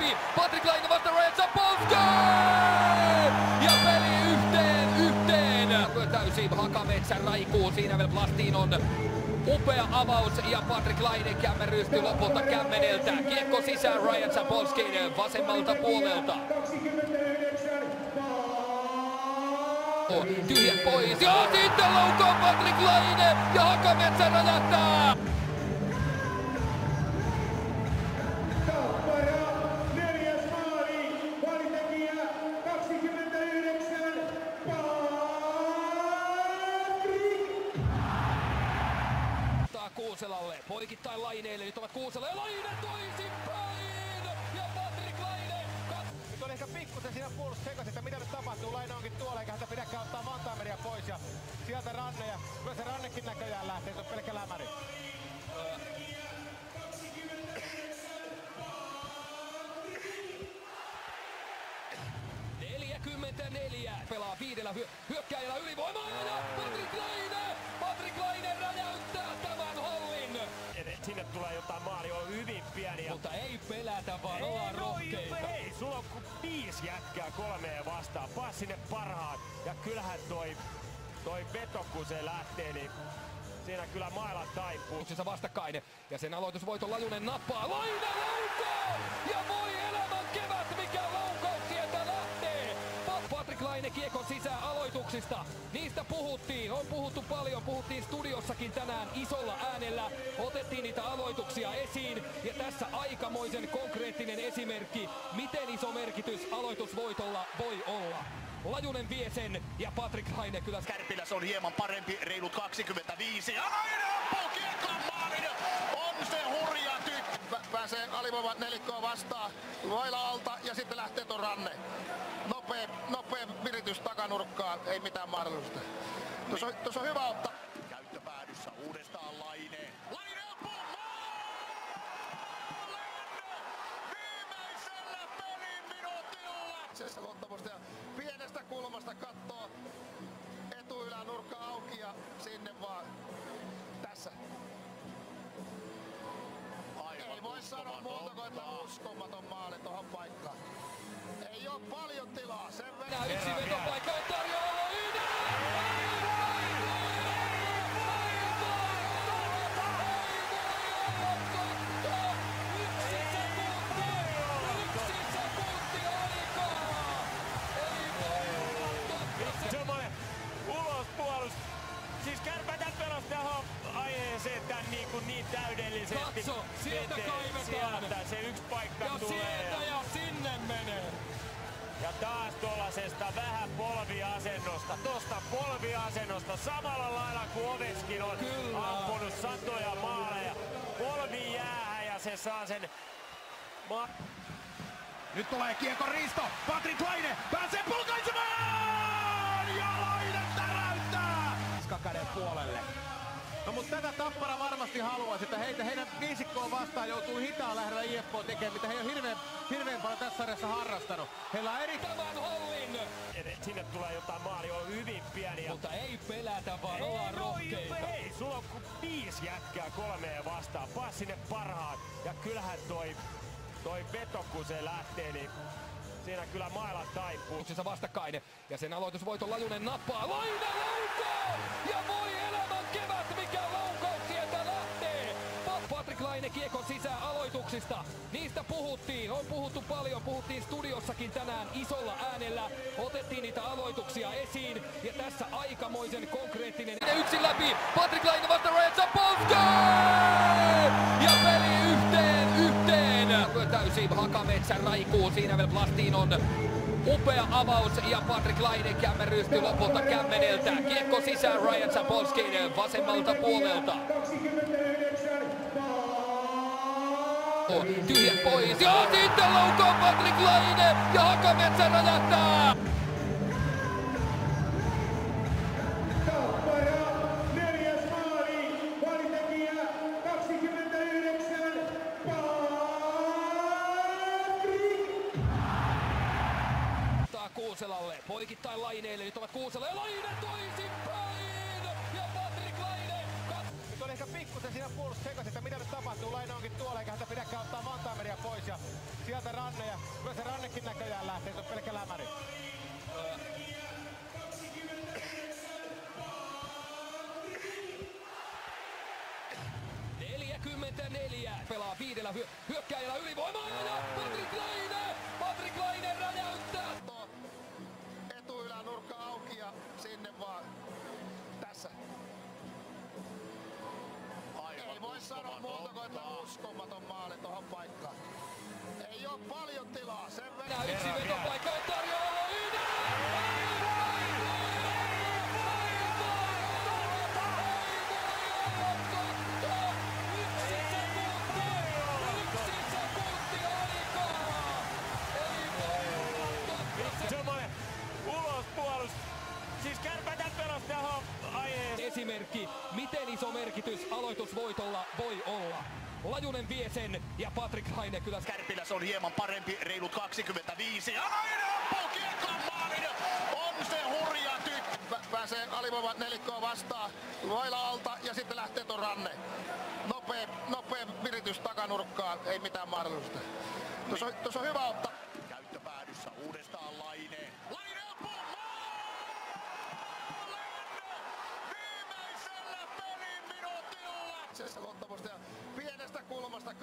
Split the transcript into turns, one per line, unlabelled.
läpi. Patrik Laine vasta Ryan Sapolsky! Ja peli yhteen. Täysin Hakametsä raikuu. Siinä vielä Plastinon upea avaus ja Patrik Laine kämmenrystyy lopulta kämmeneltä. Kiekko sisään Ryan Sapolskyn vasemmalta puolelta. Tyhjät pois ja sitten laukaa Patrik Laine ja Hakametsä räjähtää! Kuuselalle, poikittain Laineelle, nyt ovat Kuusela ja Laine toisinpäin! Ja Patrik Laine!
Nyt oli ehkä pikkusen siinä puolustus sekaisin, että mitä nyt tapahtuu. Laine onkin tuolla, eikä häntä pidäkään ottaa Vantaameria pois ja sieltä Ranne ja kyllä se Rannekin näköjään lähtee, se on pelkkä lämäri.
44 pelaa 5 hyökkääjällä ylivoimaa ja Patrik Laine räjäyttää tämän hallin.
Sinne tulee jotain maali, on hyvin pieni.
Mutta ei pelätä, vaan ollaan rohkeita.
Ei, sulla on 5 jätkää 3 vastaan. Paas sinne parhaan. Ja kyllähän toi veto, kun se lähtee, niin siinä kyllä maila taipuu.
Vastakkain ja sen aloitusvoiton Lajunen nappaa. Laine laukaa! Ja voi elämän kevät, mikä laukaus sieltä lähtee! Patrik Laine kiekon sisään aloituksista. Niistä puhuttiin, on puhuttu paljon, puhuttiin studiossakin tänään isolla äänellä. Otettiin niitä aloituksia esiin ja tässä aikamoisen konkreettinen esimerkki, miten iso merkitys aloitusvoitolla voi olla. Lajunen vie sen ja Patrik Laine kyllä...
Kärpilä se on hieman parempi, reilut 25 ja Laine ampuu kiekon maalin! On se hurja tykkö! Pääsee alivoiman nelikkoon vastaan, vailla alta ja sitten lähtee tuon Ranne. Nopea viritys takanurkkaan, ei mitään mahdollista. Tuossa on hyvä ottaa. Käyttöpäädyssä uudestaan Laine. Laine ampuu maalin! Viimeisellä pelin minuutilla! Ja pienestä kulmasta kattoo etuylänurkka auki ja sinne vaan. Tässä. Ei voi sanoa muuta kuin että uskomaton maali tuohon paikkaan. Ei oo paljon tilaa, sen verran.
Yksi vetopaikka on tarjolla
Semmoinen ulospuolus. Siis Kärpätä pelasti tähän aiheeseen tän niin täydellisesti.
Katso, sieltä kaivetaan.
Sieltä se yksi paikka
ja
tulee.
sieltä ja sinne menee.
Ja taas tollasesta vähän polviasennosta. Tosta polviasennosta samalla lailla kuin Ovechkin on ampunut satoja maaleja. Polvi jäähän ja se saa sen...
Nyt tulee kiekon riisto, Patrik Laine pääsee pulkaisemaan! Ja Laine täräyttää! Kakaden puolelle. No mutta tätä Tappara varmasti haluaisi, että heidän viisikkoon vastaan joutuu hitaan lähdöllä IFK tekemään, mitä he ei ole hirveän paljon tässä sarjassa harrastanut. Heillä on
Tämän hallin!
Sinne tulee jotain maali, on hyvin pieni.
Mutta ei pelätä, vaan ollaan rohkeita.
Ei, sulla on 5 jätkää 3 vastaan. Paas sinne parhaan. Ja kyllähän toi veto, kun se lähtee, niin siinä kyllä maila taipuu.
Vastakkain ja sen aloitusvoiton Lajunen nappaa. Laine laukaa! Ja voi elämän kevät, mikä laukaus sieltä lähtee! Patrik Laine kiekon sisään aloituksista. Niistä puhuttiin, on puhuttu paljon, puhuttiin studiossakin tänään isolla äänellä. Otettiin niitä aloituksia esiin ja tässä aikamoisen konkreettinen... Yksin läpi, Patrik Laine vasta Ryan Sapolsky! Ja peli yhteen! Täysin Hakametsä raikuu, siinä vielä Plastinon upea avaus ja Patrik Laine kämmenrystyy lopulta kämmeneltä. Kiekko sisään Ryan Sapolskyn vasemmalta puolelta. Tyhjät pois ja sitten laukaa Patrik Laine ja Hakametsä räjähtää! Kuuselalle, poikittain Laineelle, nyt ovat Kuusela ja Laine toisinpäin! Ja Patrik Laine!
Nyt oli ehkä pikkusen siinä puolustus sekaisin, että mitä nyt tapahtuu. Laine onkin tuolla, eikä häntä pidäkään ottaa Mantameria pois. Ja sieltä Ranne, ja kyllä se Rannekin näköjään lähtee, se on pelkkä lämäri.
44 pelaa 5 hyökkääjällä ylivoimaa ja Patrik Laine räjäyttää.
Etuylänurkka auki ja sinne vaan. Tässä. Ei voi sanoa muuta kuin, että uskomaton maali tohon paikkaan. Ei oo paljon tilaa. Sen verran.
Yksi vetopaikka on tarjolla.
Semmoinen ulospuolus. Siis Kärpätän pelasti tähän aiheeseen.
Esimerkki, miten iso merkitys aloitusvoitolla voi olla. Lajunen vie sen ja Patrik Laine kyllä.
Kärpiläs on hieman parempi, reilut 25. Ja Laine ampuu kiekon maalin. On se hurja tyttö. Pääsee alivoimat nelikkoon vastaan. Vaila alta ja sitten lähtee ton Ranne. Nopea viritys takanurkkaan. Ei mitään mahdollista. Tuossa on hyvä ottaa. Käyttöpäädyssä uudestaan Laine. Laine ampuu viimeisellä pelin minuutilla. Pienestä kulmasta